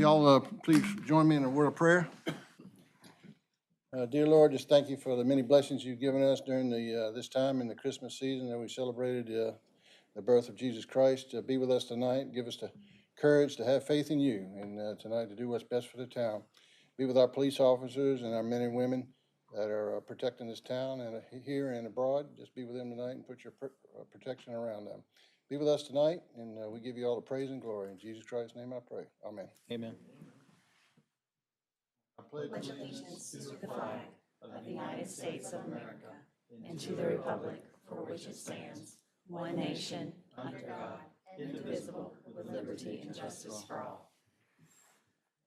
Y'all please join me in a word of prayer. Dear Lord, just thank you for the many blessings you've given us during this time in the Christmas season that we celebrated the birth of Jesus Christ. Be with us tonight. Give us the courage to have faith in you and tonight to do what's best for the town. Be with our police officers and our men and women that are protecting this town and here and abroad. Just be with them tonight and put your protection around them. Be with us tonight, and we give you all the praise and glory. In Jesus Christ's name I pray. Amen. Amen. I pledge allegiance to the flag of the United States of America and to the republic for which it stands, one nation, under God, indivisible, with liberty and justice for all.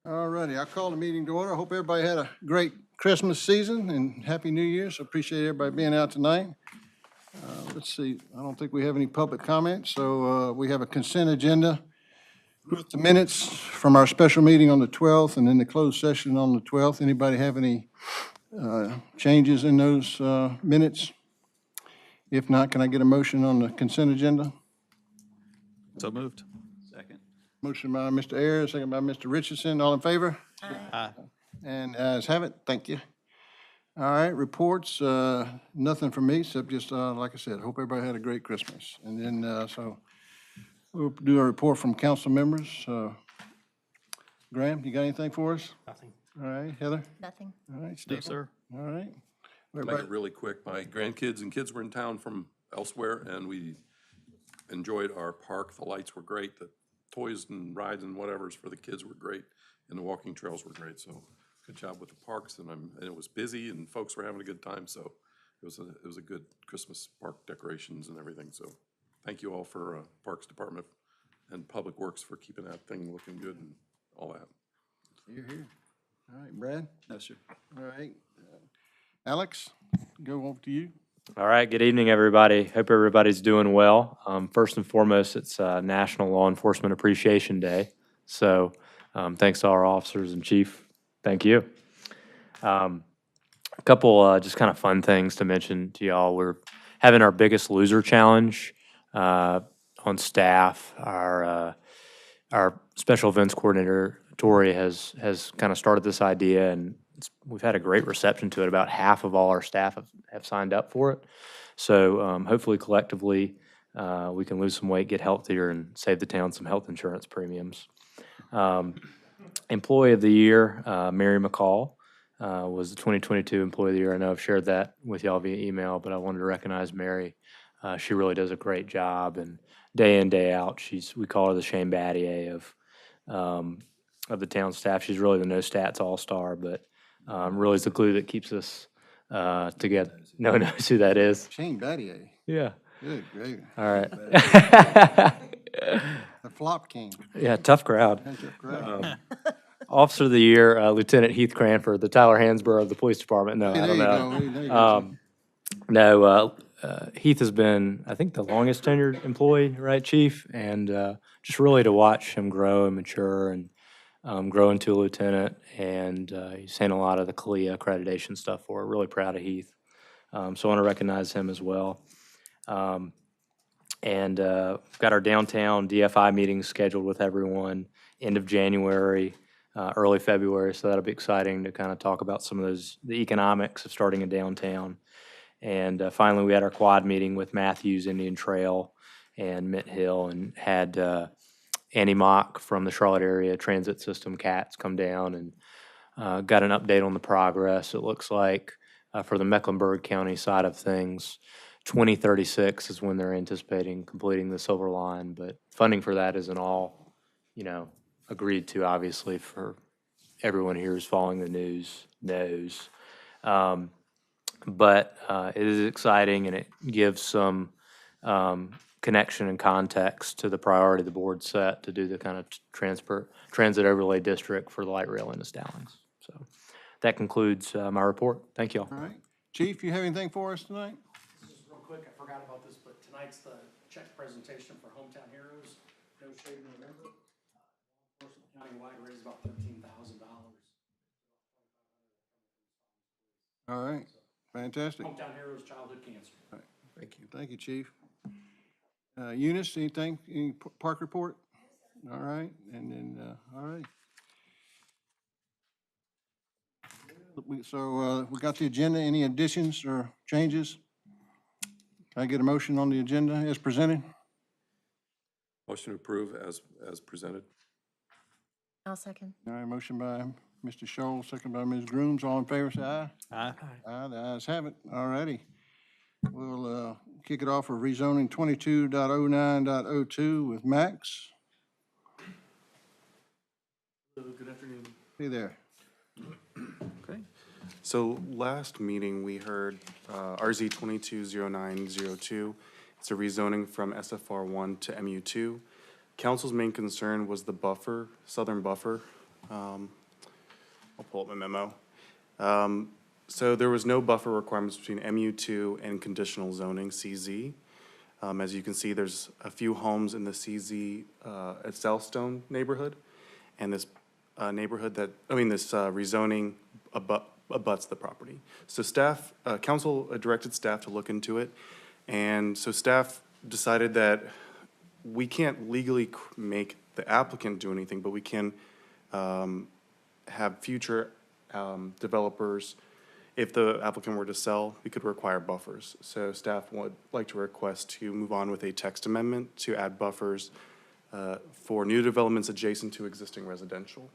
All righty, I call the meeting to order. I hope everybody had a great Christmas season and Happy New Year. So appreciate everybody being out tonight. Let's see, I don't think we have any public comments, so we have a consent agenda with the minutes from our special meeting on the 12th and then the closed session on the 12th. Anybody have any changes in those minutes? If not, can I get a motion on the consent agenda? So moved. Second. Motion by Mr. Ayers, second by Mr. Richardson. All in favor? Aye. And ayes have it. Thank you. All right, reports, nothing from me, except just, like I said, hope everybody had a great Christmas. And then, so we'll do a report from council members. Graham, you got anything for us? Nothing. All right, Heather? Nothing. All right, No, Steve? sir. All right. Make Everybody- it really quick. My grandkids and kids were in town from elsewhere, and we enjoyed our park. The lights were great. The toys and rides and whatever's for the kids were great, and the walking trails were great. So good job with the parks, and it was busy, and folks were having a good time. So it was a good Christmas park decorations and everything. So thank you all for Parks Department and Public Works for keeping that thing looking good and all that. You're here. All right, Brad? No, sir. All right. Alex, go over to you. All right, good evening, everybody. Hope everybody's doing well. First and foremost, it's National Law Enforcement Appreciation Day. So thanks to our officers and chief. Thank you. A couple just kind of fun things to mention to y'all. We're having our biggest loser challenge on staff. Our special events coordinator, Tori, has kind of started this idea, and we've had a great reception to it. About half of all our staff have signed up for it. So hopefully collectively we can lose some weight, get healthier, and save the town some health insurance premiums. Employee of the Year, Mary McCall, was the 2022 Employee of the Year. I know I've shared that with y'all via email, but I wanted to recognize Mary. She really does a great job, and day in, day out, we call her the Shane Battier of the town staff. She's really the no stats all-star, but really is the glue that keeps us together. No one knows who that is. Shane Battier. Yeah. Good, great. All right. The flop king. Yeah, tough crowd. That's great. Officer of the Year, Lieutenant Heath Cranford, the Tyler Hansborough of the police department. No, Hey, I there don't you know. go. There you go. No, Heath has been, I think, the longest tenured employee, right, Chief? And just really to watch him grow and mature and grow into a lieutenant. And he's handling a lot of the CALIA accreditation stuff for it. Really proud of Heath. So I want to recognize him as well. And we've got our downtown DFI meetings scheduled with everyone end of January, early February. So that'll be exciting to kind of talk about some of the economics of starting a downtown. And finally, we had our quad meeting with Matthews Indian Trail and Mint Hill, and had Annie Mock from the Charlotte Area Transit System, CATS, come down and got an update on the progress. It looks like for the Mecklenburg County side of things, 2036 is when they're anticipating completing the Silver Line, but funding for that isn't all, agreed to, obviously, for everyone here who's following the news knows. But it is exciting, and it gives some connection and context to the priority the board set to do the kind of transit overlay district for the light rail into Stallings. So that concludes my report. Thank you all. All right. Chief, you have anything for us tonight? Just real quick, I forgot about this, but tonight's the check presentation for Hometown Heroes. No Shave November. Countywide raised about $13,000. All right. Fantastic. Hometown Heroes Childhood Cancer. Thank you. Thank you, Chief. Eunice, anything, any park report? All right, and then, all right. So we got the agenda. Any additions or changes? Can I get a motion on the agenda as presented? Motion to approve as presented. I'll second. All right, motion by Mr. Scholl, second by Ms. Grooms. All in favor, say aye. Aye. Aye, the ayes have it. All righty. We'll kick it off with rezoning 22.09.02 with Max. Good afternoon. Hey there. Okay. So last meeting, we heard RZ 220902. It's a rezoning from SFR1 to MU2. Council's main concern was the buffer, southern buffer. I'll pull up my memo. So there was no buffer requirements between MU2 and conditional zoning, CZ. As you can see, there's a few homes in the CZ at Southstone neighborhood. And this this rezoning abuts the property. So staff, council directed staff to look into it. And so staff decided that we can't legally make the applicant do anything, but we can have future developers, if the applicant were to sell, we could require buffers. So staff would like to request to move on with a text amendment to add buffers for new developments adjacent to existing residential.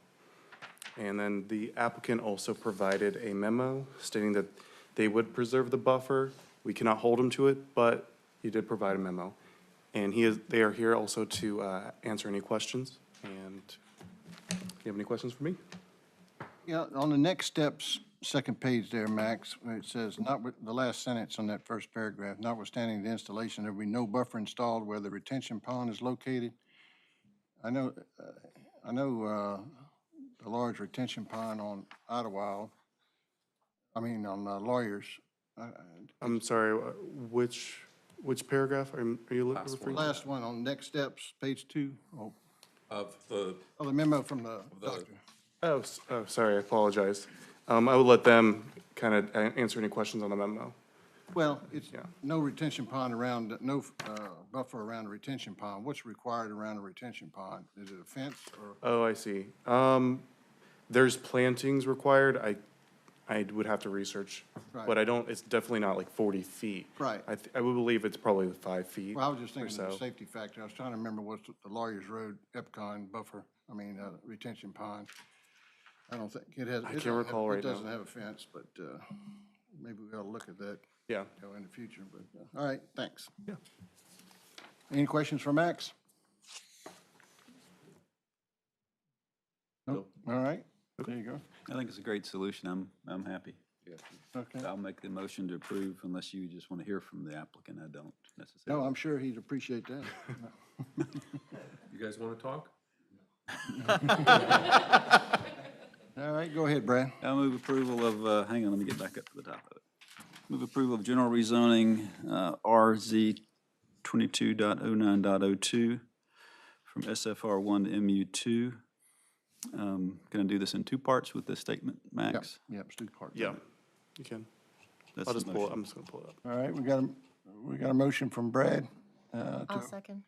And then the applicant also provided a memo stating that they would preserve the buffer. We cannot hold them to it, but he did provide a memo. And they are here also to answer any questions. And do you have any questions for me? Yeah, on the next steps, second page there, Max, where it says, the last sentence on that first paragraph, notwithstanding the installation, there will be no buffer installed where the retention pond is located. I know the large retention pond on Idlewild, on Lawyers. I'm sorry, which paragraph are you Last referring The to? last one on next steps, page 2. Of the, The memo from the doctor. Oh, sorry, I apologize. I will let them kind of answer any questions on the memo. Well, it's Yeah. no retention pond around, no buffer around the retention pond. What's required around a retention pond? Is it a fence or? Oh, I see. There's plantings required. I would have to research, Right. but it's definitely not like 40 feet. Right. I would believe it's probably 5 feet. Well, I was just thinking of the so. safety factor. I was trying to remember what's the Lawyers Road, Epcon buffer, retention pond. I don't think it has. I can't recall right now. It doesn't have a fence, but maybe we ought to look at that, Yeah. in the future, but, all right, thanks. Yeah. Any questions for Max? Nope. All right, there you go. I think it's a great solution. I'm happy. Okay. I'll make the motion to approve unless you just want to hear from the applicant. I don't necessarily. No, I'm sure he'd appreciate that. you guys want to talk? All right, go ahead, Brad. I'll move approval of, hang on, let me get back up to the top of it. Move approval of general rezoning, RZ 22.09.02 from SFR 1 to MU2. Going to do this in two parts with this statement, Max? Yep, Stu Clark. Yeah, you can. That's I'll the just pull it. motion. I'm just going to pull it up. All right, we got a motion from Brad. I'll second.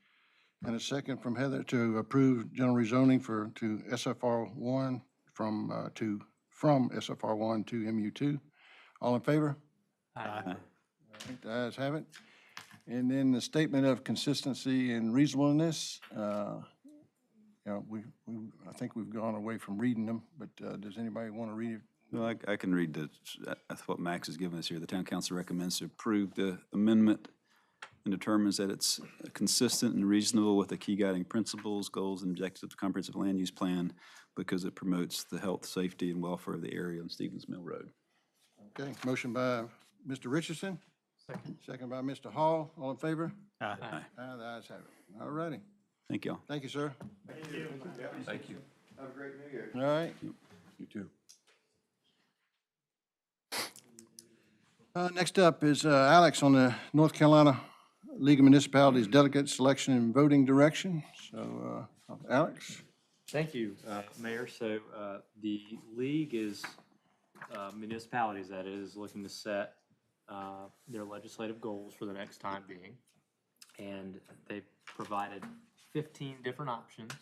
And a second from Heather to approve general rezoning to SFR 1 from SFR 1 to MU2. All in favor? Aye. All right, the ayes have it. And then the statement of consistency and reasonableness, I think we've gone away from reading them, but does anybody want to read it? Well, I can read that's what Max has given us here. The town council recommends to approve the amendment and determines that it's consistent and reasonable with the key guiding principles, goals, and objectives of the comprehensive land use plan because it promotes the health, safety, and welfare of the area on Stevens Mill Road. Okay, motion by Mr. Richardson. Second by Mr. Hall. All in favor? Aye. Aye, the ayes have it. All righty. Thank y'all. Thank you, sir. Thank you. All right. You too. Next up is Alex on the North Carolina League of Municipalities Delegate Selection and Voting Direction. So, Alex? Thank you, Mayor. So the league is municipalities, that is, looking to set their legislative goals for the next time being. And they provided 15 different options.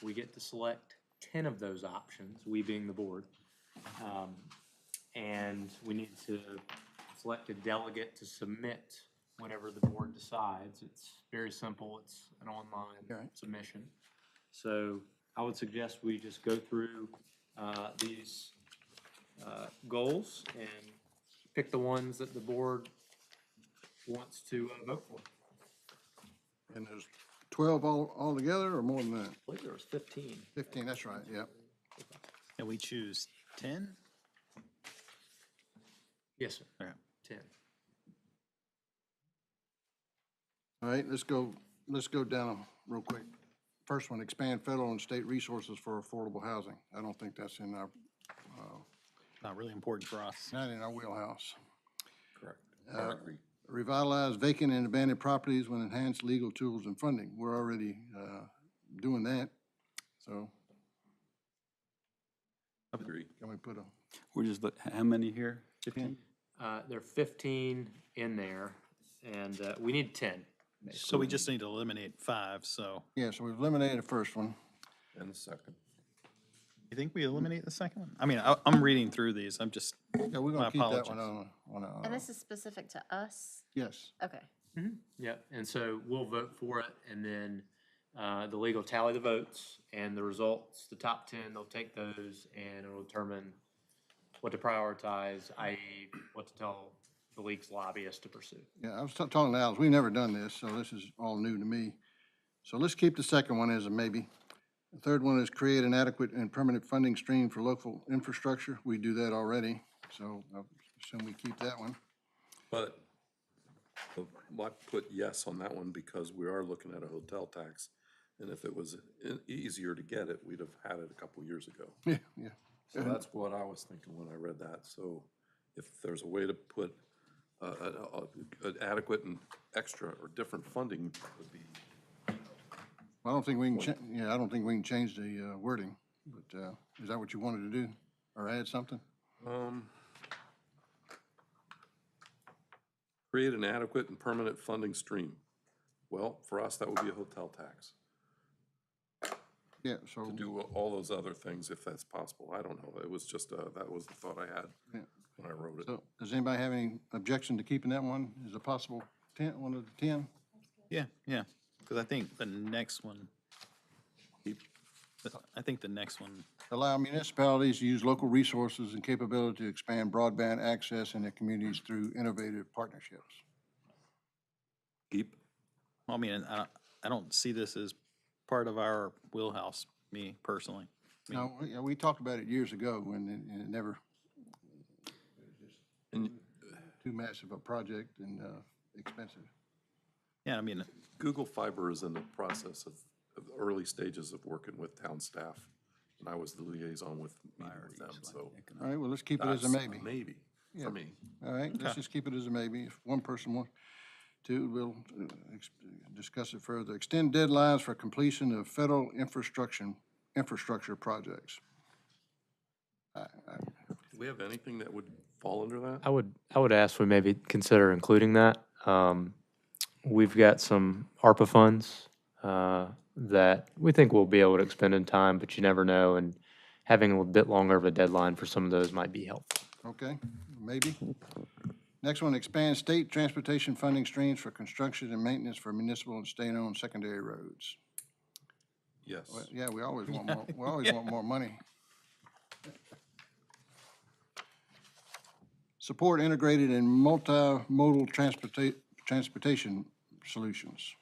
We get to select 10 of those options, we being the board. and we need to select a delegate to submit whatever the board decides. It's very simple. It's an online Right. submission. So I would suggest we just go through these goals and pick the ones that the board wants to vote for. And there's 12 altogether, or more than that? I believe there was 15. 15, that's right, yep. And we choose 10? Yes, sir. Okay. 10. All right, let's go down 'em real quick. First one, expand federal and state resources for affordable housing. I don't think that's in our, Not really important for us. not in our wheelhouse. Correct. I agree. Revitalize vacant and abandoned properties with enhanced legal tools and funding. We're already doing that, so Agree. can we put a, We're just, how many here? 15? There are 15 in there, and we need 10. So we just need to eliminate 5, so yeah, so we've eliminated the first one. And the second. you think we eliminate the second one? I mean, I'm reading through these, I'm just, Yeah, we're My gonna keep that one apologies. on And this is specific to us? yes. Okay. Yep, and so we'll vote for it, and then the league will tally the votes and the results, the top 10, they'll take those, and it'll determine what to prioritize, i.e. what to tell the league's lobbyists to pursue. Yeah, I was talking to Alice, we've never done this, so this is all new to me. So let's keep the second one as a maybe. The third one is create an adequate and permanent funding stream for local infrastructure. We do that already, so I assume we keep that one. But I put yes on that one because we are looking at a hotel tax. And if it was easier to get it, we'd have had it a couple years ago. Yeah, yeah. So that's what I was thinking when I read that. So if there's a way to put an adequate and extra or different funding would be, I don't think we can, I don't think we can change the wording, but is that what you wanted to do, or add something? create an adequate and permanent funding stream. Well, for us, that would be a hotel tax. Yeah, so, To do all those other things if that's possible. I don't know. It was just, that was the thought I had yeah. when I wrote it. So does anybody have any objection to keeping that one? Is it possible 10, one of the 10? yeah, because I think the next one, I think the next one, Allow municipalities to use local resources and capability to expand broadband access in their communities through innovative partnerships. Keep, I mean, I don't see this as part of our wheelhouse, me personally. No, we talked about it years ago and it never, and too massive a project and expensive. Yeah, I mean, Google Fiber is in the process of the early stages of working with town staff. And I was the liaison with meeting with them, so. All right, well, let's keep it as a that's maybe. Maybe, Yeah. for me. All right, let's just keep it as a maybe. If one person wants to, we'll discuss it further. Extend deadlines for completion of federal infrastructure projects. Do we have anything that would fall under that? I would ask we maybe consider including that. We've got some ARPA funds that we think we'll be able to expend in time, but you never know, and having a bit longer of a deadline for some of those might be helpful. Okay, maybe. Next one, expand state transportation funding streams for construction and maintenance for municipal and state-owned secondary roads. Yes. Well, yeah, we always want more, we always want more money. Support integrated and multimodal transportation solutions.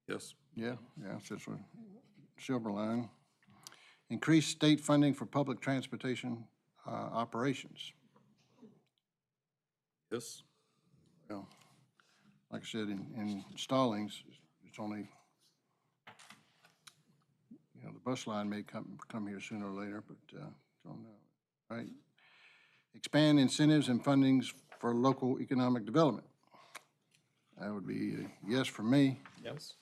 Yes. Yeah, it's this one. Silver line. Increase state funding for public transportation operations. Yes. Well, like I said, in Stallings, it's only, the bus line may come here sooner or later, but don't know. Right? Expand incentives and fundings for local economic development. That would be a yes for me. yes.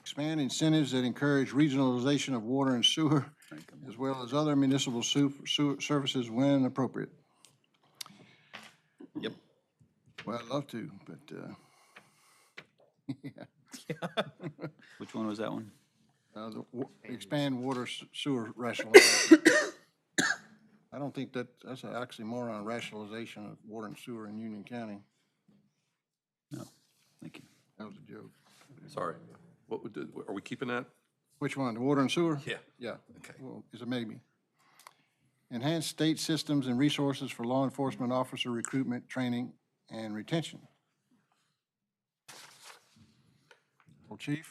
Expand incentives that encourage regionalization of water and sewer, as well as other municipal services when appropriate. Yep. Well, I'd love to, but, yeah. Which one was that one? Expand water sewer rationalization. I don't think that's actually more on rationalization of water and sewer in Union County. No, thank you. That was a joke. Sorry. Are we keeping that? Which one, the water and sewer? Yeah. Yeah. Okay. Well, it's a maybe. Enhance state systems and resources for law enforcement officer recruitment, training, and retention. Well, Chief?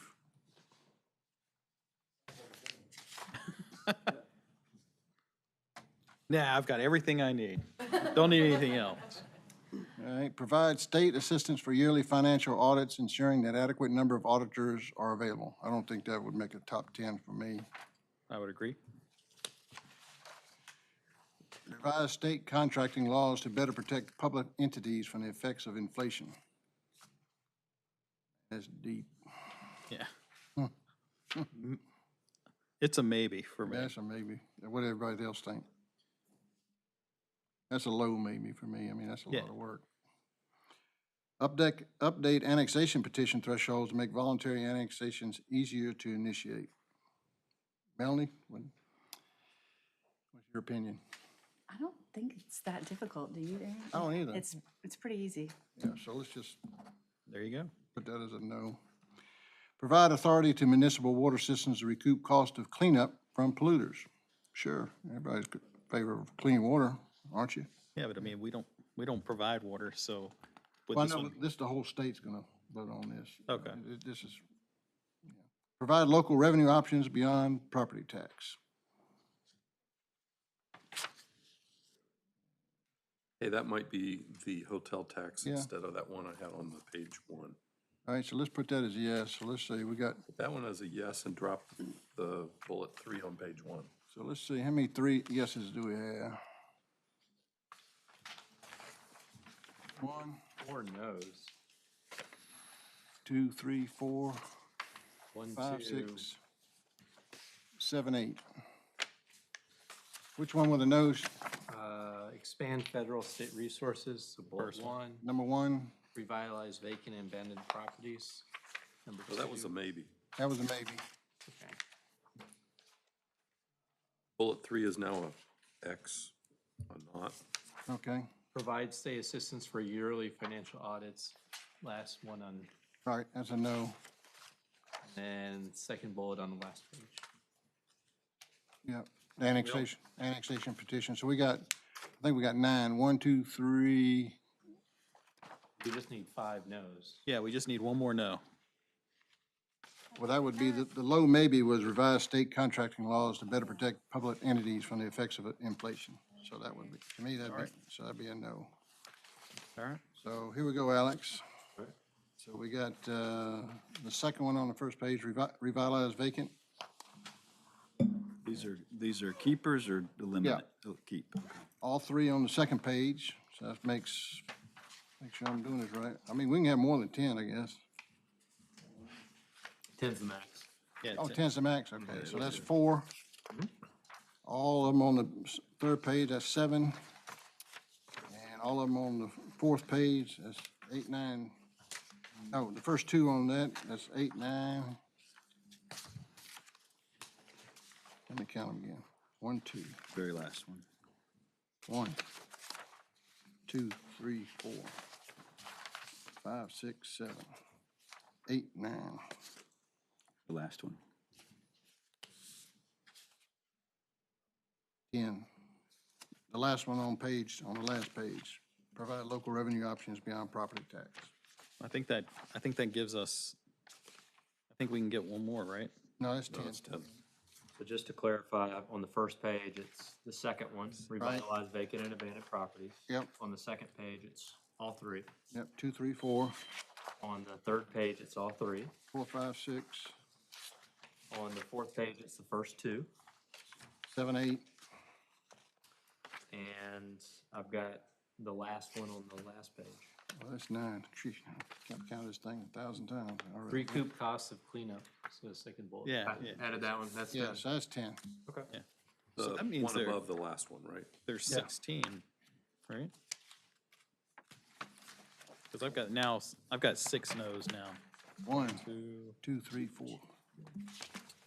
Yeah, I've got everything I need. Don't need anything else. All right, provide state assistance for yearly financial audits, ensuring that adequate number of auditors are available. I don't think that would make a top 10 for me. I would agree. Revise state contracting laws to better protect public entities from the effects of inflation. That's deep. Yeah. It's a maybe for me. That's a maybe. What does everybody else think? That's a low maybe for me. I mean, that's a lot of work. Update annexation petition thresholds to make voluntary annexations easier to initiate. Melanie, what's your opinion? I don't think it's that difficult, do you, Aaron? I don't either. It's pretty easy. Yeah, so let's just There you go. put that as a no. Provide authority to municipal water systems to recoup cost of cleanup from polluters. Sure, everybody's in favor of clean water, aren't you? Yeah, but I mean, we don't provide water, so would Well, this no, one? this, the whole state's gonna vote on this. Okay. This is, yeah. Provide local revenue options beyond property tax. Hey, that might be the hotel tax Yeah. instead of that one I had on the page 1. All right, so let's put that as yes. So let's see, we got, That one as a yes and drop the bullet 3 on page 1. so let's see, how many 3 yeses do we have? 1, 4 no's. 2, 3, 4, 1, 5, 2. 6, 7, 8. Which one were the no's? Expand federal state resources, so bullet First one. 1. Number 1, Revitalize vacant and abandoned properties. Number 2. So that was a maybe. that was a maybe. Okay. Bullet 3 is now a X, a not. Okay, Provide state assistance for yearly financial audits. Last one on, all right, that's a no. and second bullet on the last page. Yep, annexation petition. So we got, I think we got 9. 1, 2, 3, We just need 5 no's. Yeah, we just need one more no. well, that would be, the low maybe was revise state contracting laws to better protect public entities from the effects of inflation. So that would be, to me, that'd be a no. All right. So here we go, Alex. So we got the second one on the first page, revitalize vacant. These are keepers or eliminate? Oh, keep. Okay. All 3 on the second page. So that make sure I'm doing this right. I mean, we can have more than 10, I guess. 10's the max. Yeah, Oh, 10's the max, okay, so that's 4. All of them on the third page, that's 7. And all of them on the fourth page, that's 8, 9. No, the first 2 on that, that's 8, 9. Let me count them again. 1, 2, Very last one. 1, 2, 3, 4, 5, 6, 7, 8, 9. The last one. 10. The last one on the last page, provide local revenue options beyond property tax. I think that gives us, I think we can get one more, right? No, that's No, 10. it's 10. So just to clarify, on the first page, it's the second one, revitalize vacant and abandoned properties. Yep, On the second page, it's all 3. yep, 2, 3, 4, On the third page, it's all 3. 4, 5, 6, On the fourth page, it's the first 2. 7, 8. And I've got the last one on the last page. Well, that's 9. Sheesh, I can't count this thing 1,000 times already. Recoup costs of cleanup, so the second bullet. Yeah, I yeah. added that one, that's Yeah, done. so that's 10. Okay. So The that means one they're- above the last one, right? There's Yeah. 16, right? Because I've got 6 no's now. 1, 2, 2, 3, 4,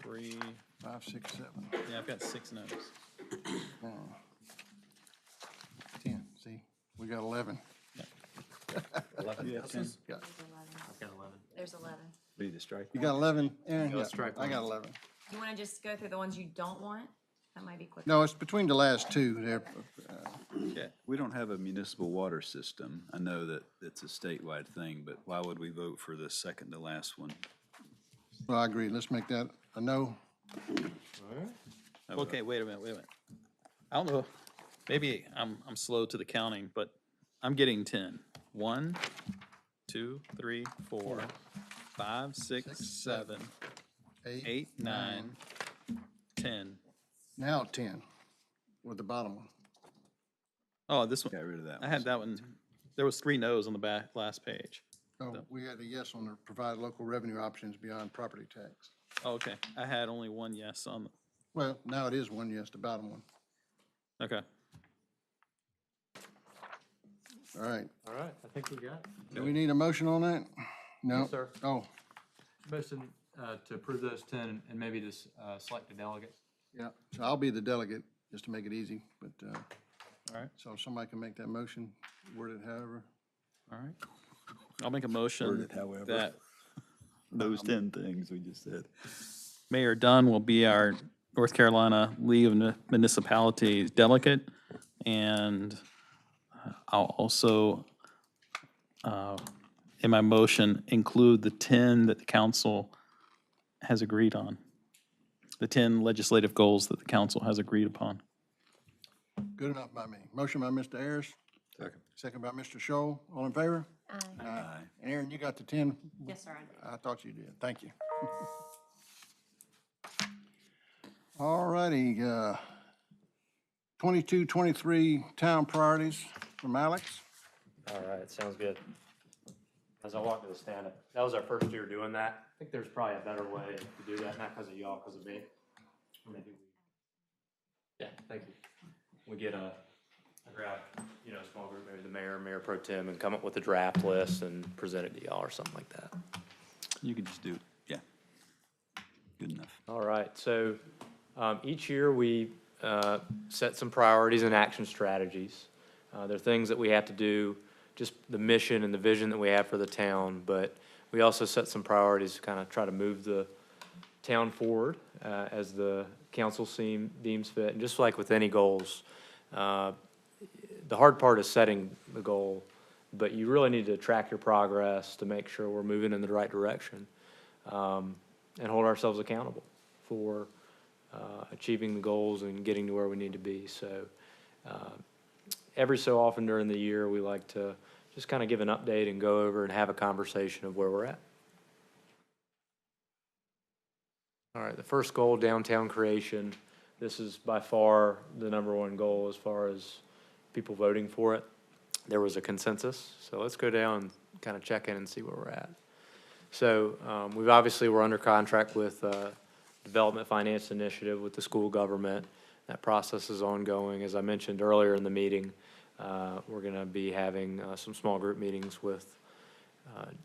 3, 3, 5, 6, 7, yeah, I've got 6 no's. 10. See, we got 11. 11. You have 10? Yeah. I've got 11. There's 11. Ready to strike? You got 11, Aaron? Yeah, let's Yeah, strike I got one. 11. You want to just go through the ones you don't want? That might be quicker. No, it's between the last two there. Yeah, we don't have a municipal water system. I know that it's a statewide thing, but why would we vote for the second to last one? Well, I agree. Let's make that a no. Okay, wait a minute. I don't know, maybe I'm slow to the counting, but I'm getting 10. 1, 2, 3, 4, 5, 6, 7, 8, 9, 10. Now 10 with the bottom one. Oh, this one, Got rid of that I one. had that one, there was 3 no's on the back, last page. Oh, we had a yes on the provide local revenue options beyond property tax. Oh, okay, I had only 1 yes on, Well, now it is one yes, the bottom one. okay. All right. All right, I think we got it. Do we need a motion on that? No? Yes, sir. Oh, Motion to approve those 10 and maybe just select a delegate. yeah. So I'll be the delegate, just to make it easy, but, All right. so if somebody can make that motion, word it however. All right. I'll make a motion Worded however. that Those 10 things we just said. Mayor Dunn will be our North Carolina League of Municipalities delegate, and I'll also, in my motion, include the 10 that the council has agreed on, the 10 legislative goals that the council has agreed upon. Good enough by me. Motion by Mr. Ayers, Second. second by Mr. Shoal. All in favor? Aye. Aye. Aaron, you got the 10? Yes, sir, I did. I thought you did. Thank you. All righty, 22, 23 town priorities from Alex. All right, sounds good. As I walk to the stand, that was our first year doing that. I think there's probably a better way to do that, not because of y'all, because of me. Or maybe we. Yeah, thank you. We get I grab, a small group, maybe the mayor, mayor pro tem, and come up with a draft list and present it to y'all or something like that. You could just do it, yeah. Good enough. All right, so each year we set some priorities and action strategies. There are things that we have to do, just the mission and the vision that we have for the town, but we also set some priorities to kind of try to move the town forward as the council deems fit. And just like with any goals, the hard part is setting the goal, but you really need to track your progress to make sure we're moving in the right direction and hold ourselves accountable for achieving the goals and getting to where we need to be. So every so often during the year, we like to just kind of give an update and go over and have a conversation of where we're at. All right, the first goal, downtown creation. This is by far the #1 goal as far as people voting for it. There was a consensus, so let's go down and kind of check in and see where we're at. So we're under contract with Development Finance Initiative with the school government. That process is ongoing. As I mentioned earlier in the meeting, we're going to be having some small group meetings with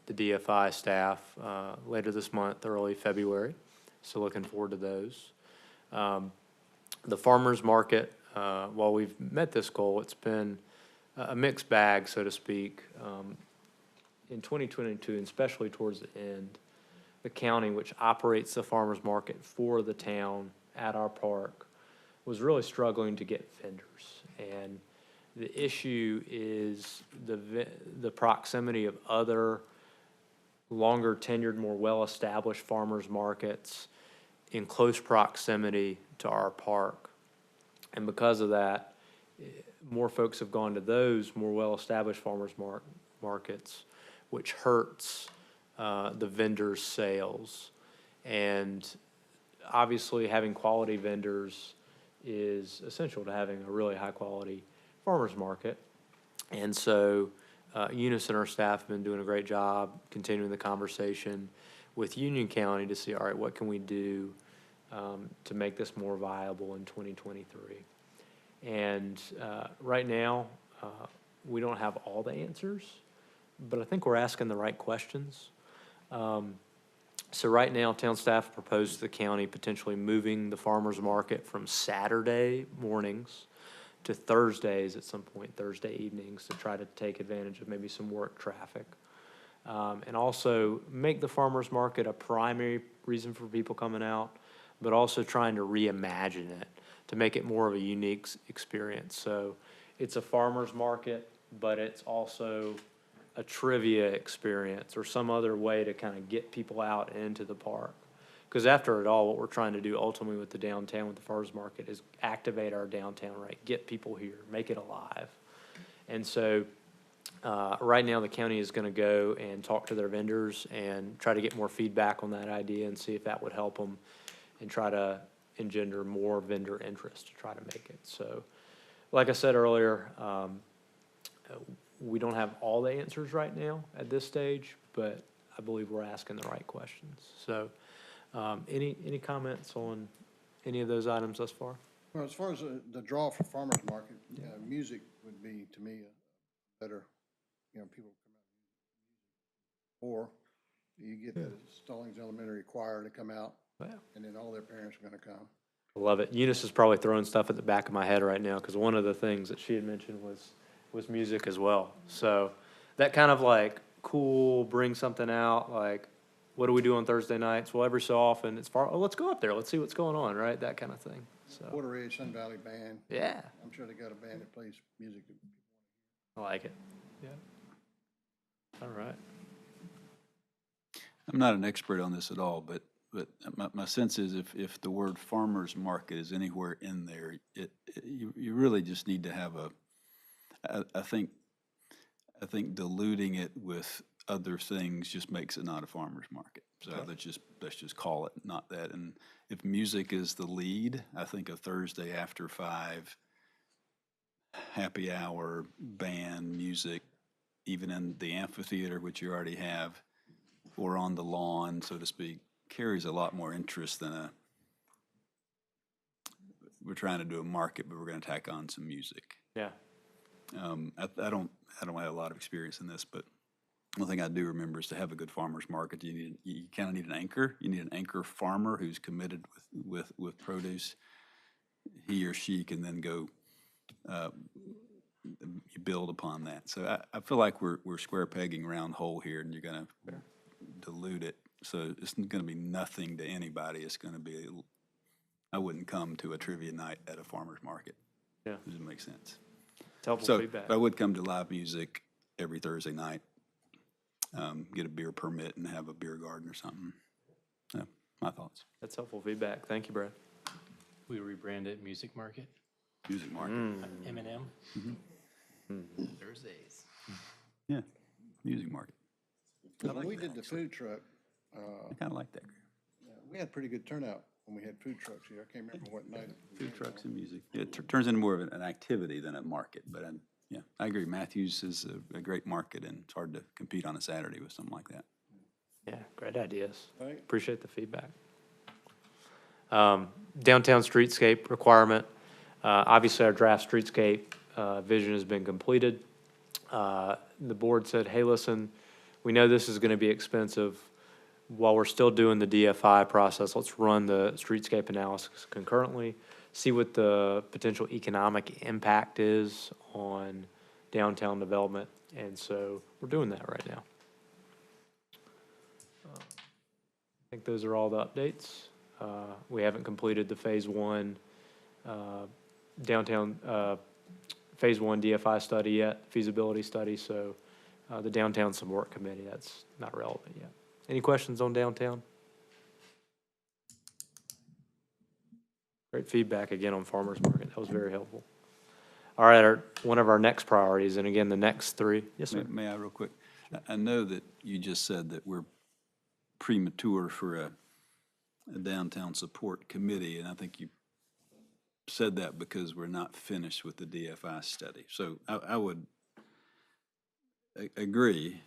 the DFI staff later this month, early February. So looking forward to those. The farmers market, while we've met this goal, it's been a mixed bag, so to speak. In 2022, and especially towards the end, the county, which operates the farmers market for the town at our park, was really struggling to get vendors. And the issue is the proximity of other longer tenured, more well-established farmers markets in close proximity to our park. And because of that, more folks have gone to those more well-established farmers markets, which hurts the vendors' sales. And obviously having quality vendors is essential to having a really high-quality farmers market. And so Eunice and her staff have been doing a great job continuing the conversation with Union County to see, all right, what can we do to make this more viable in 2023? And right now, we don't have all the answers, but I think we're asking the right questions. So right now, town staff proposed to the county potentially moving the farmer's market from Saturday mornings to Thursdays at some point, Thursday evenings, to try to take advantage of maybe some work traffic. And also make the farmer's market a primary reason for people coming out, but also trying to reimagine it to make it more of a unique experience. So it's a farmer's market, but it's also a trivia experience or some other way to kind of get people out into the park. Because after it all, what we're trying to do ultimately with the downtown, with the farmers market, is activate our downtown, right? Get people here, make it alive. And so right now, the county is going to go and talk to their vendors and try to get more feedback on that idea and see if that would help them and try to engender more vendor interest to try to make it. So, like I said earlier, we don't have all the answers right now at this stage, but I believe we're asking the right questions. So, any comments on any of those items thus far? Well, as far as the draw for farmer's market, music would be, to me, a better, people come out. Or you get the Stallings Elementary Choir to come out, and then all their parents are gonna come. I love it. Eunice is probably throwing stuff at the back of my head right now, because one of the things that she had mentioned was music as well. So that kind of like cool, bring something out, like, what do we do on Thursday nights? Well, every so often it's far, oh, let's go up there, let's see what's going on, right? That kind of thing, so. Quarter Edge Sun Valley Band, Yeah, I'm sure they got a band that plays music. I like it, yeah. All right. I'm not an expert on this at all, but my sense is if the word farmer's market is anywhere in there, you really just need to have I think diluting it with other things just makes it not a farmer's market. So let's just call it not that. And if music is the lead, I think a Thursday after 5 happy hour band music, even in the amphitheater, which you already have, or on the lawn, so to speak, carries a lot more interest than we're trying to do a market, but we're going to tack on some music. Yeah. I don't have a lot of experience in this, but one thing I do remember is to have a good farmer's market, you kind of need an anchor. You need an anchor farmer who's committed with produce. He or she can then go you build upon that. So I feel like we're square pegging round hole here, and you're going to dilute it. So it's going to be nothing to anybody. It's going to be, I wouldn't come to a trivia night at a farmer's market. Yeah. Does it make sense? It's helpful So feedback. I would come to live music every Thursday night, get a beer permit and have a beer garden or something. So, my thoughts. That's helpful feedback. Thank you, Brad. We rebrand it Music Market, Music market. M&M. Thursdays. Yeah, music market. When we did the food truck, I kind of like that. we had pretty good turnout when we had food trucks here. I can't remember what night. Food trucks and music. It turns into more of an activity than a market, but yeah, I agree. Matthews is a great market, and it's hard to compete on a Saturday with something like that. Yeah, great ideas. Right. Appreciate the feedback. Downtown streetscape requirement. Obviously, our draft streetscape vision has been completed. The board said, hey, listen, we know this is going to be expensive. While we're still doing the DFI process, let's run the streetscape analysis concurrently, see what the potential economic impact is on downtown development. And so we're doing that right now. I think those are all the updates. We haven't completed the phase 1 downtown phase 1 DFI study yet, feasibility study. So the downtown support committee, that's not relevant yet. Any questions on downtown? Great feedback again on farmers market. That was very helpful. All right, one of our next priorities, and again, the next 3. Yes, sir. May I real quick? I know that you just said that we're premature for a downtown support committee, and I think you said that because we're not finished with the DFI study. So I would agree.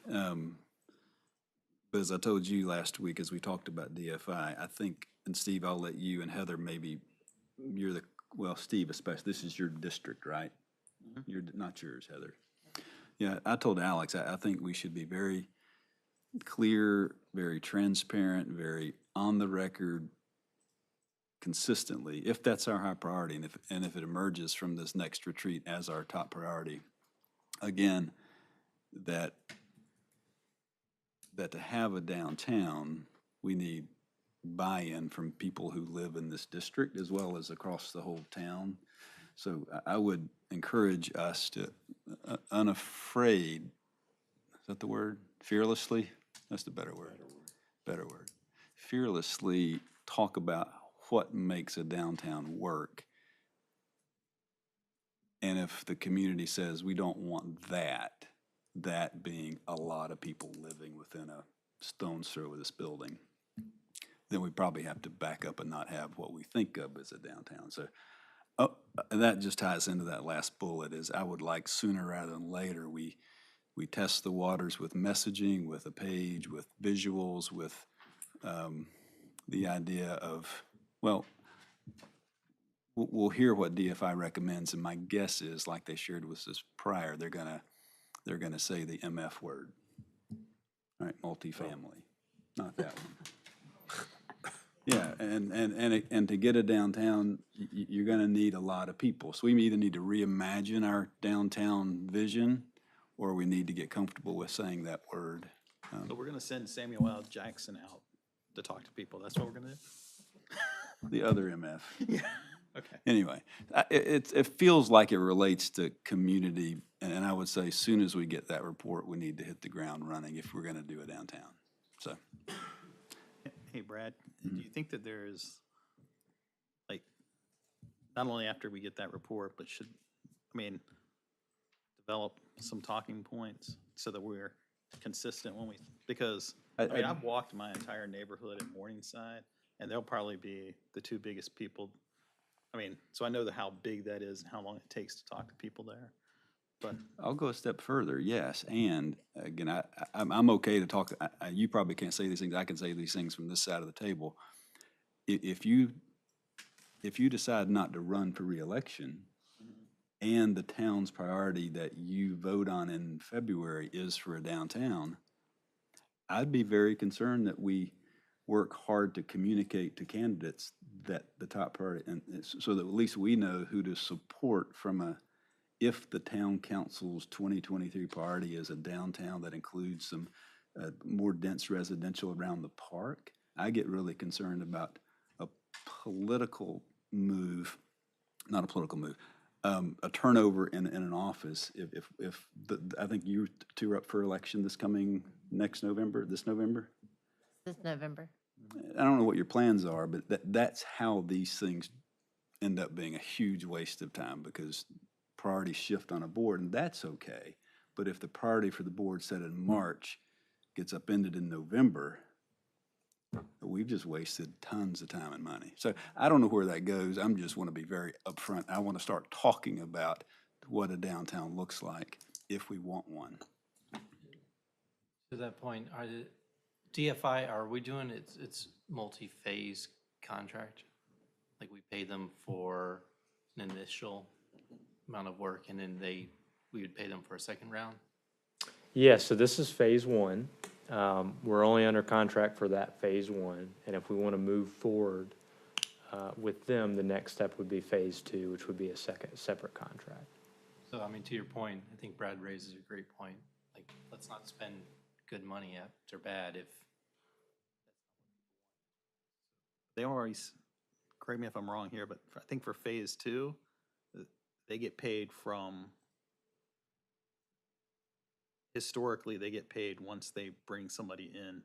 But as I told you last week, as we talked about DFI, I think, and Steve, I'll let you and Heather maybe, Steve especially, this is your district, right? You're not yours, Heather. Yeah, I told Alex, I think we should be very clear, very transparent, very on the record consistently, if that's our high priority, and if it emerges from this next retreat as our top priority, again, that to have a downtown, we need buy-in from people who live in this district as well as across the whole town. So I would encourage us to, unafraid, is that the word? Fearlessly? That's the better word. Better word. Fearlessly talk about what makes a downtown work. And if the community says we don't want that, that being a lot of people living within a stone's throw of this building, then we probably have to back up and not have what we think of as a downtown. So that just ties into that last bullet is I would like sooner rather than later, we test the waters with messaging, with a page, with visuals, with the idea of, well, we'll hear what DFI recommends, and my guess is, like they shared with us prior, they're gonna say the MF word, all right, multifamily, not that one. Yeah, and to get a downtown, you're gonna need a lot of people. So we either need to reimagine our downtown vision, or we need to get comfortable with saying that word. So we're gonna send Samuel L. Jackson out to talk to people. That's what we're gonna do? The other MF. Yeah. Okay. Anyway, it feels like it relates to community, and I would say as soon as we get that report, we need to hit the ground running if we're gonna do a downtown, so. Hey, Brad, do you think that there's, like, not only after we get that report, but develop some talking points so that we're consistent when because, I've walked my entire neighborhood in Morningside, and they'll probably be the two biggest people. So I know how big that is and how long it takes to talk to people there. But I'll go a step further, yes, and again, I'm okay to talk, you probably can't say these things, I can say these things from this side of the table. If you decide not to run for reelection, and the town's priority that you vote on in February is for a downtown, I'd be very concerned that we work hard to communicate to candidates that the top priority, and so that at least we know who to support from if the town council's 2023 priority is a downtown that includes some more dense residential around the park, I get really concerned about a political move, not a political move, a turnover in an office. I think you two are up for election this November. This November. I don't know what your plans are, but that's how these things end up being a huge waste of time because priorities shift on a board, and that's okay. But if the priority for the board set in March gets upended in November, we've just wasted tons of time and money. So I don't know where that goes. I just want to be very upfront. I want to start talking about what a downtown looks like if we want one. To that point, are the DFI, are we doing it's multi-phase contract? Like we pay them for an initial amount of work and then we would pay them for a second round? Yes, so this is phase one. We're only under contract for that phase one, and if we want to move forward with them, the next step would be phase two, which would be a separate contract. So, to your point, I think Brad raises a great point. Like, let's not spend good money after bad if. they always, correct me if I'm wrong here, but I think for phase two, they get paid historically, they get paid once they bring somebody in.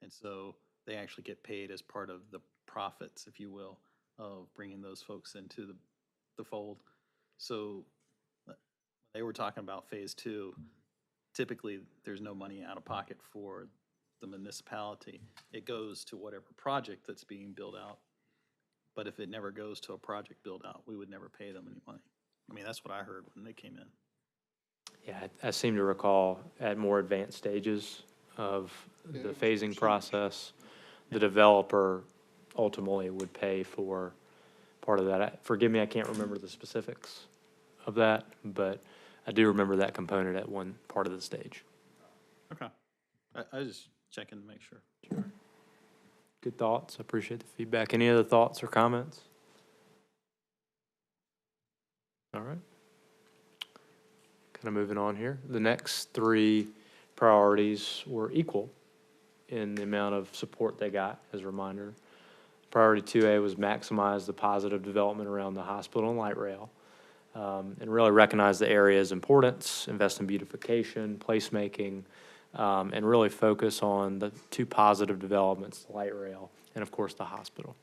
And so they actually get paid as part of the profits, if you will, of bringing those folks into the fold. So they were talking about phase two. Typically, there's no money out of pocket for the municipality. It goes to whatever project that's being built out. But if it never goes to a project build out, we would never pay them any money. That's what I heard when they came in. Yeah, I seem to recall at more advanced stages of the phasing process, the developer ultimately would pay for part of that. Forgive me, I can't remember the specifics of that, but I do remember that component at one part of the stage. Okay. I just checking to make sure. Good thoughts. I appreciate the feedback. Any other thoughts or comments? All right. Kind of moving on here. The next three priorities were equal in the amount of support they got, as a reminder. Priority 2A was maximize the positive development around the hospital and light rail, and really recognize the area's importance, invest in beautification, placemaking, and really focus on the two positive developments, the light rail and, of course, the hospital.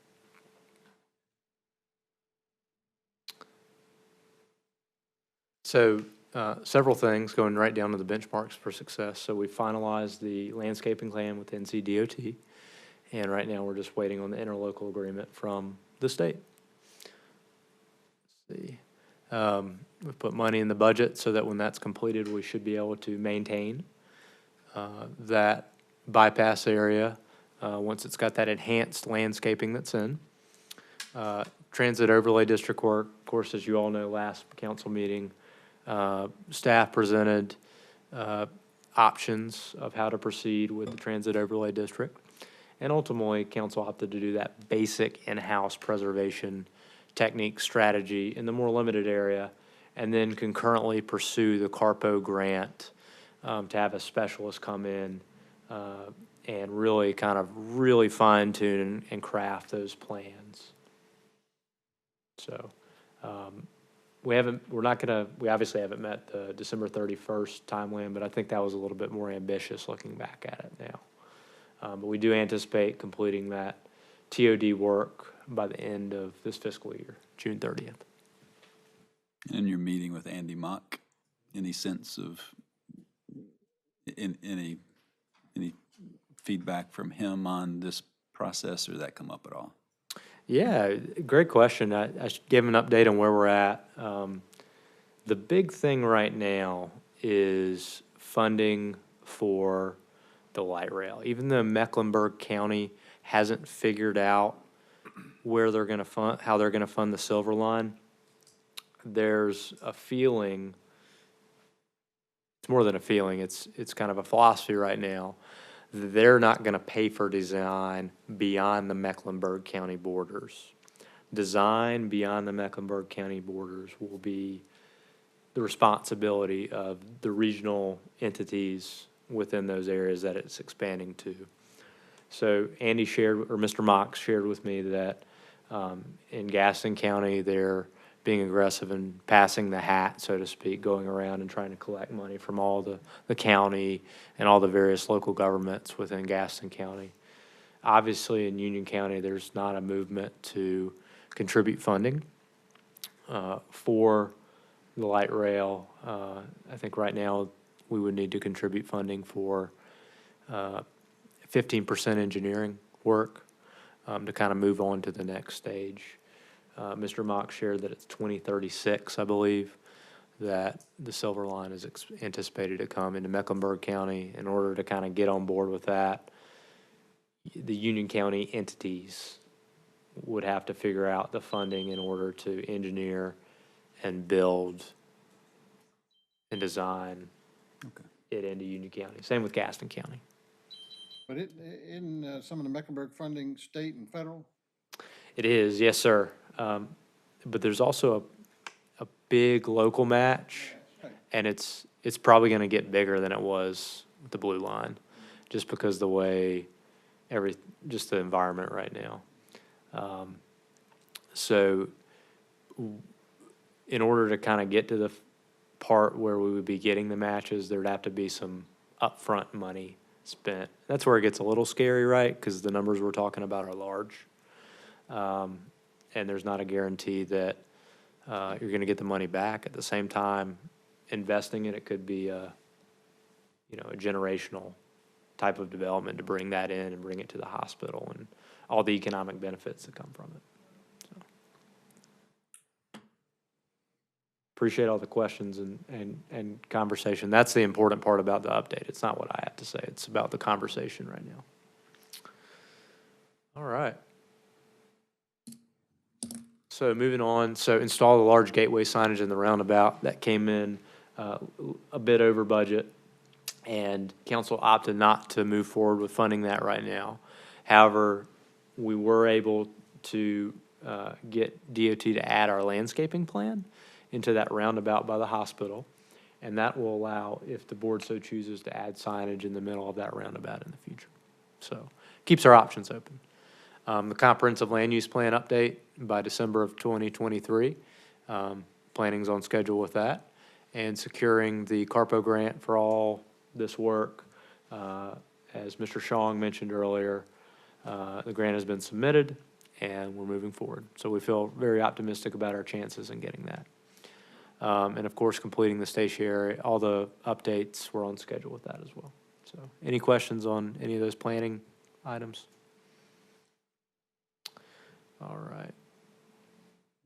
So several things going right down to the benchmarks for success. So we finalized the landscaping plan with NCDOT, and right now we're just waiting on the interlocal agreement from the state. Let's see. We've put money in the budget so that when that's completed, we should be able to maintain that bypass area once it's got that enhanced landscaping that's in. Transit overlay district work, of course, as you all know, last council meeting, staff presented options of how to proceed with the transit overlay district. And ultimately, council opted to do that basic in-house preservation technique strategy in the more limited area, and then concurrently pursue the CARPO grant to have a specialist come in and really kind of really fine tune and craft those plans. So we obviously haven't met the December 31st timeline, but I think that was a little bit more ambitious looking back at it now. But we do anticipate completing that TOD work by the end of this fiscal year, June 30th. In your meeting with Andy Mock, any sense of any feedback from him on this process, or did that come up at all? Yeah, great question. I should give an update on where we're at. The big thing right now is funding for the light rail. Even though Mecklenburg County hasn't figured out where they're going to fund, how they're going to fund the Silver Line, there's a feeling, it's more than a feeling, it's kind of a philosophy right now, they're not going to pay for design beyond the Mecklenburg County borders. Design beyond the Mecklenburg County borders will be the responsibility of the regional entities within those areas that it's expanding to. So Andy shared, or Mr. Mox shared with me that in Gaston County, they're being aggressive and passing the hat, so to speak, going around and trying to collect money from all the county and all the various local governments within Gaston County. Obviously, in Union County, there's not a movement to contribute funding for the light rail. I think right now we would need to contribute funding for 15% engineering work to kind of move on to the next stage. Mr. Mock shared that it's 2036, I believe, that the Silver Line is anticipated to come into Mecklenburg County. In order to kind of get on board with that, the Union County entities would have to figure out the funding in order to engineer and build and design it into Union County. Same with Gaston County. But in some of the Mecklenburg funding, state and federal? It is, yes, sir. But there's also a big local match, and it's probably going to get bigger than it was with the Blue Line, just because the way just the environment right now. So in order to kind of get to the part where we would be getting the matches, there'd have to be some upfront money spent. That's where it gets a little scary, right? Because the numbers we're talking about are large. And there's not a guarantee that you're going to get the money back. At the same time, investing in it could be a generational type of development to bring that in and bring it to the hospital and all the economic benefits that come from it. So. Appreciate all the questions and conversation. That's the important part about the update. It's not what I have to say. It's about the conversation right now. All right. So moving on, so install the large gateway signage in the roundabout. That came in a bit over budget. and council opted not to move forward with funding that right now. However, we were able to get DOT to add our landscaping plan into that roundabout by the hospital, and that will allow, if the board so chooses, to add signage in the middle of that roundabout in the future. So, keeps our options open. The comprehensive land use plan update by December of 2023. Planning's on schedule with that. And securing the CARPO grant for all this work. As Mr. Shong mentioned earlier, the grant has been submitted and we're moving forward. So we feel very optimistic about our chances in getting that. And of course, completing the stationary, all the updates, we're on schedule with that as well. So any questions on any of those planning items? All right.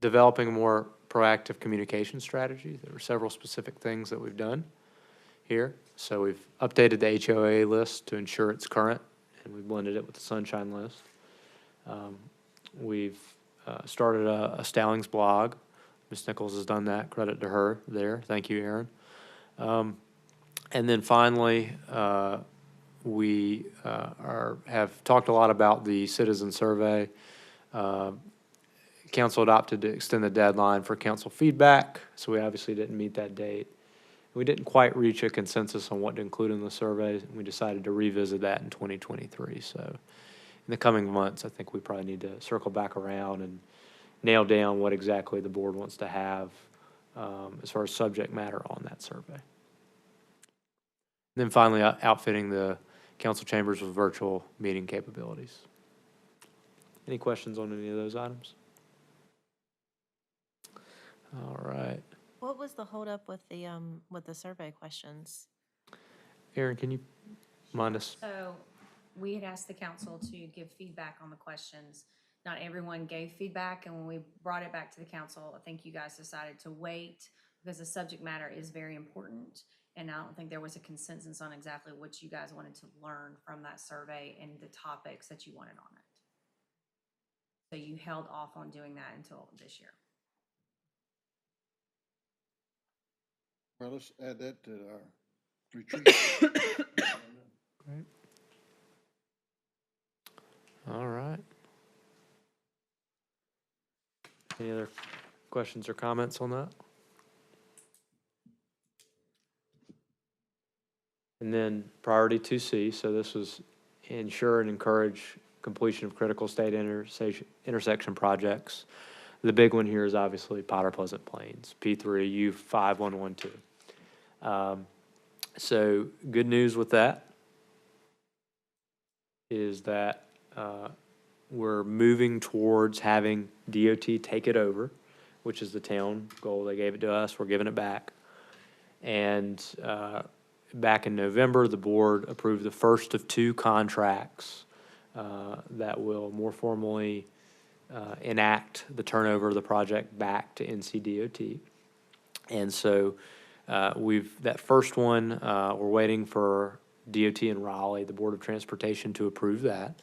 Developing a more proactive communication strategy. There are several specific things that we've done here. So we've updated the HOA list to ensure it's current, and we blended it with the Sunshine list. We've started a Stallings blog. Ms. Nichols has done that. Credit to her there. Thank you, Aaron. And then finally, we have talked a lot about the citizen survey. Council adopted to extend the deadline for council feedback, so we obviously didn't meet that date. We didn't quite reach a consensus on what to include in the survey, and we decided to revisit that in 2023. So in the coming months, I think we probably need to circle back around and nail down what exactly the board wants to have as far as subject matter on that survey. And then finally, outfitting the council chambers with virtual meeting capabilities. Any questions on any of those items? All right. What was the holdup with the survey questions? Aaron, can you remind us? So we had asked the council to give feedback on the questions. Not everyone gave feedback, and when we brought it back to the council, I think you guys decided to wait because the subject matter is very important, and I don't think there was a consensus on exactly what you guys wanted to learn from that survey and the topics that you wanted on it. So you held off on doing that until this year. Well, let's add that to our retreat. Great. All right. Any other questions or comments on that? And then priority 2C, so this was ensure and encourage completion of critical state intersection projects. The big one here is obviously Potter Pleasant Plains, P3 U5112. So good news with that is that we're moving towards having DOT take it over, which is the town goal. They gave it to us, we're giving it back. And back in November, the board approved the first of 2 contracts that will more formally enact the turnover of the project back to NCDOT. And so that first one, we're waiting for DOT in Raleigh, the Board of Transportation, to approve that.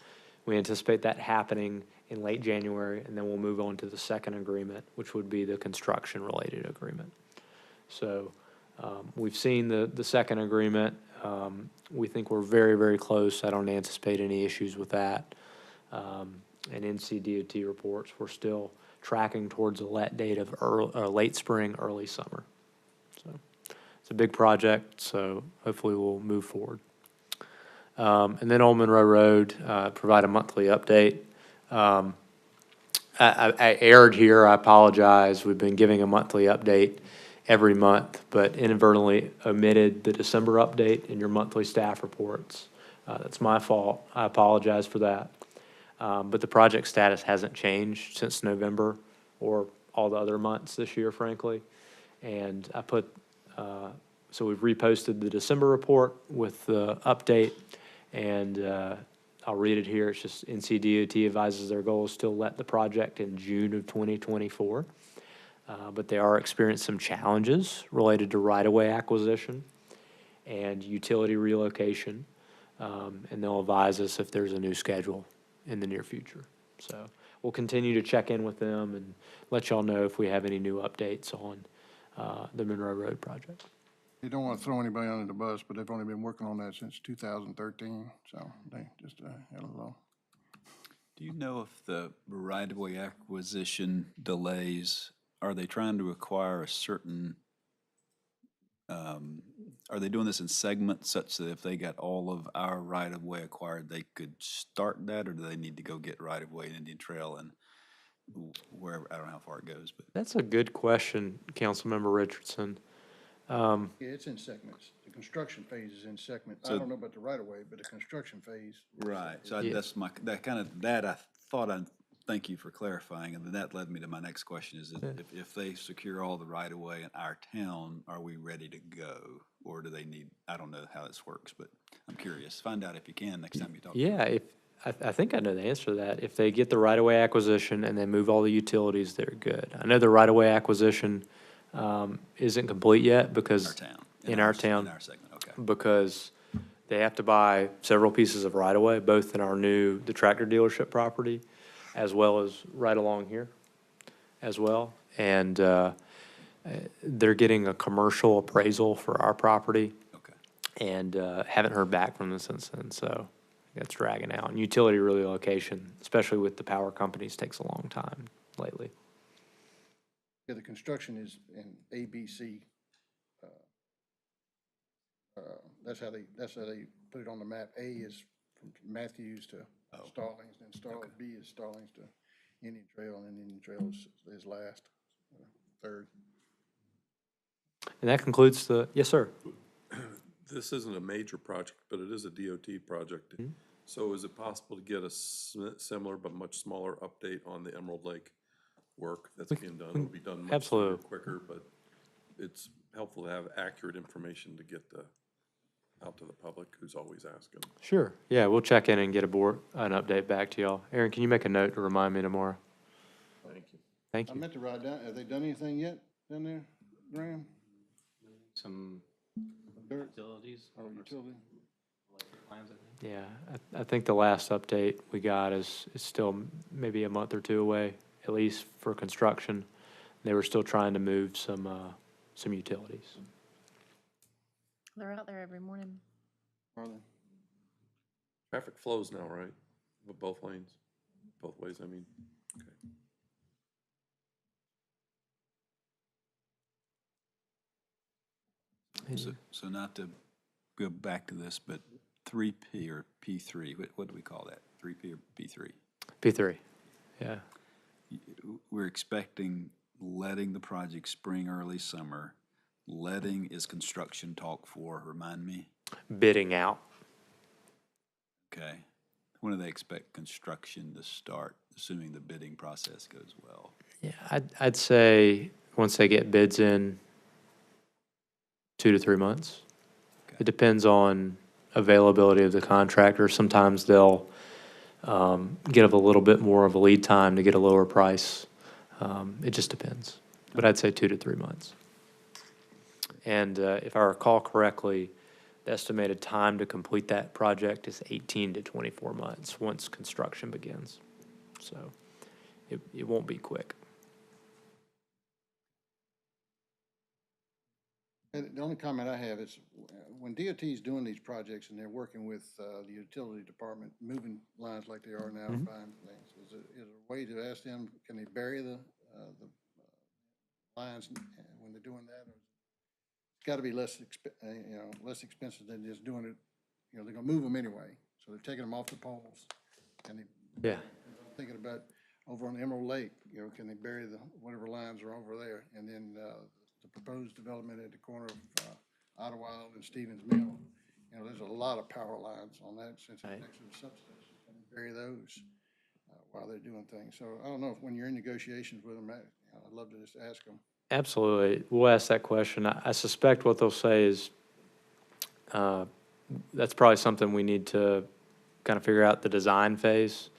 We anticipate that happening in late January, and then we'll move on to the second agreement, which would be the construction-related agreement. So we've seen the second agreement. We think we're very, very close. I don't anticipate any issues with that. And NCDOT reports, we're still tracking towards a let date of late spring, early summer. So it's a big project, so hopefully we'll move forward. And then Old Monroe Road, provide a monthly update. I erred here, I apologize. We've been giving a monthly update every month, but inadvertently omitted the December update in your monthly staff reports. That's my fault. I apologize for that. But the project status hasn't changed since November or all the other months this year, frankly. And I put, so we've reposted the December report with the update, and I'll read it here. It's just NCDOT advises their goal is still let the project in June of 2024. But they are experiencing some challenges related to right-of-way acquisition and utility relocation. And they'll advise us if there's a new schedule in the near future. So we'll continue to check in with them and let y'all know if we have any new updates on the Monroe Road project. You don't want to throw anybody under the bus, but they've only been working on that since 2013, so they just had a little. Do you know if the right-of-way acquisition delays, are they trying to acquire a certain, are they doing this in segments such that if they got all of our right-of-way acquired, they could start that, or do they need to go get right-of-way in Indian Trail and wherever, I don't know how far it goes, but. That's a good question, Councilmember Richardson. Yeah, it's in segments. The construction phase is in segments. I So- don't know about the right-of-way, but the construction phase. Right, so Yeah. that's my, that I thought thank you for clarifying, and then that led me to my next question, is that if they secure all the right-of-way in our town, are we ready to go? Or do they need, I don't know how this works, but I'm curious. Find out if you can next time you talk. Yeah, I think I know the answer to that. If they get the right-of-way acquisition and they move all the utilities, they're good. I know the right-of-way acquisition isn't complete yet because. Our town. In our town. In our segment, okay. Because they have to buy several pieces of right-of-way, both in the tractor dealership property, as well as right along here as well. And they're getting a commercial appraisal for our property Okay. and haven't heard back from them since then, so that's dragging out. And utility relocation, especially with the power companies, takes a long time lately. Yeah, the construction is in ABC. That's how they put it on the map. A is from Matthews to Stallings, then B is Stallings to Indian Trail, and then Indian Trail is last, third. And that concludes yes, sir. This isn't a major project, but it is a DOT project. So is it possible to get a similar but much smaller update on the Emerald Lake work that's being done? It'll be done much sooner, Absolutely. quicker, but it's helpful to have accurate information to get out to the public who's always asking. Sure. Yeah, we'll check in and get an update back to y'all. Aaron, can you make a note to remind me tomorrow? Thank you. Thank I you. meant to write down, have they done anything yet down there, Graham? Some Dirt utilities. or utility? Electric lines, I think. Yeah, I think the last update we got is still maybe a month or two away, at least for construction. They were still trying to move some utilities. They're out there every morning. Are they? Traffic flows now, right? With both lanes, both ways, I mean. Okay. So not to go back to this, but 3P or P3, what do we call that? 3P or P3? P3, yeah. We're expecting letting the project spring, early summer. Letting is construction talk for, remind me? Bidding out. Okay. When do they expect construction to start, assuming the bidding process goes well? Yeah, I'd say once they get bids in, 2 to 3 months. Okay. It depends on availability of the contractor. Sometimes they'll give a little bit more of a lead time to get a lower price. It just depends. But I'd say 2 to 3 months. And if I recall correctly, the estimated time to complete that project is 18 to 24 months once construction begins. So it won't be quick. And the only comment I have is when DOT is doing these projects and they're working with the utility department, moving lines like they are now, buying things, is there a way to ask them, can they bury the lines when they're doing that? It's got to be less expensive than just doing it. You know, they're gonna move them anyway, so they're taking them off the poles. And Yeah. I'm thinking about over on Emerald Lake, you know, can they bury whatever lines are over there? And then the proposed development at the corner of Ottawa and Stevens Mill, you know, there's a lot of power lines on that since it's next to the substation. Can they bury those while they're doing things? So I don't know if when you're in negotiations with them, I'd love to just ask them. Absolutely. We'll ask that question. I suspect what they'll say is that's probably something we need to kind of figure out the design phase.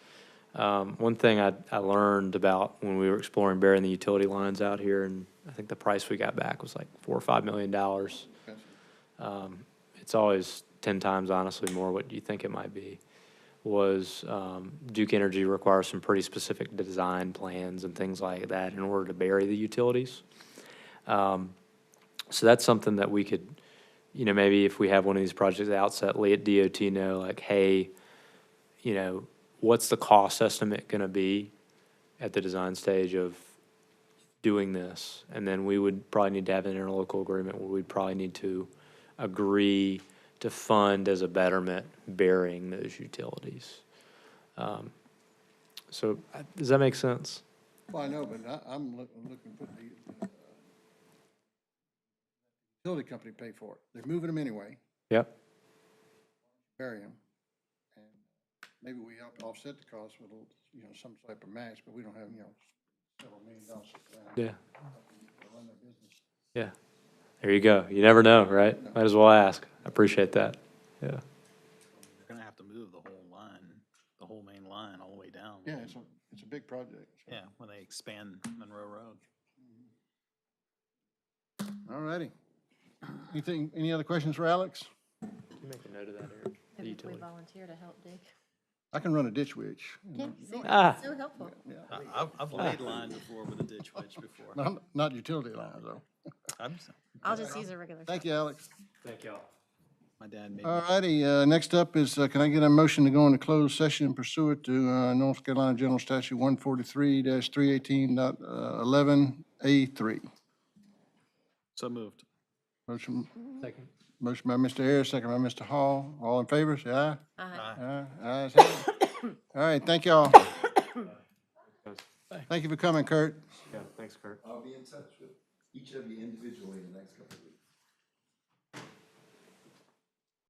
One thing I learned about when we were exploring burying the utility lines out here, and I think the price we got back was like $4 or $5 million. It's always 10 times, honestly, more what you think it might be. Was Duke Energy requires some pretty specific design plans and things like that in order to bury the utilities. So that's something that we could you know, maybe if we have one of these projects at the outset, let DOT know, like, hey, you know, what's the cost estimate gonna be at the design stage of doing this? And then we would probably need to have an interlocal agreement where we'd probably need to agree to fund as a betterment bearing those utilities. So, does that make sense? Well, I know, but I'm looking for the utility company to pay for it. They're moving them anyway, Yep. bury them. And maybe we help offset the cost with, you know, some type of match, but we don't have, you know, several $1 million sitting around. Yeah. To run their business. Yeah. There you go. You never know, right? Might as well ask. I appreciate that. Yeah. They're gonna have to move the whole line, the whole main line all the way down. Yeah, it's a big project. So. Yeah, when they expand Monroe Road. All righty. Any other questions for Alex? Can you make a note of that, Eric? The Maybe we utility. volunteer to help dig. I can run a ditch witch. Yeah, see, Ah. so helpful. I've laid lines before with a ditch witch before. Not utility lines, though. I'll just use a regular. Thank you, Alex. Thank y'all. My dad made. All righty, next up is, can I get a motion to go into closed session pursuant to North Carolina General Statute 143-318.11A3? So moved. Motion Second. by Mr. Ayers, second by Mr. Hall. All in favor, say aye. Uh-huh. Ayes have it. All right, thank y'all. Thank you for coming, Kurt. Yeah, thanks, Kurt. I'll be in touch with each of you individually.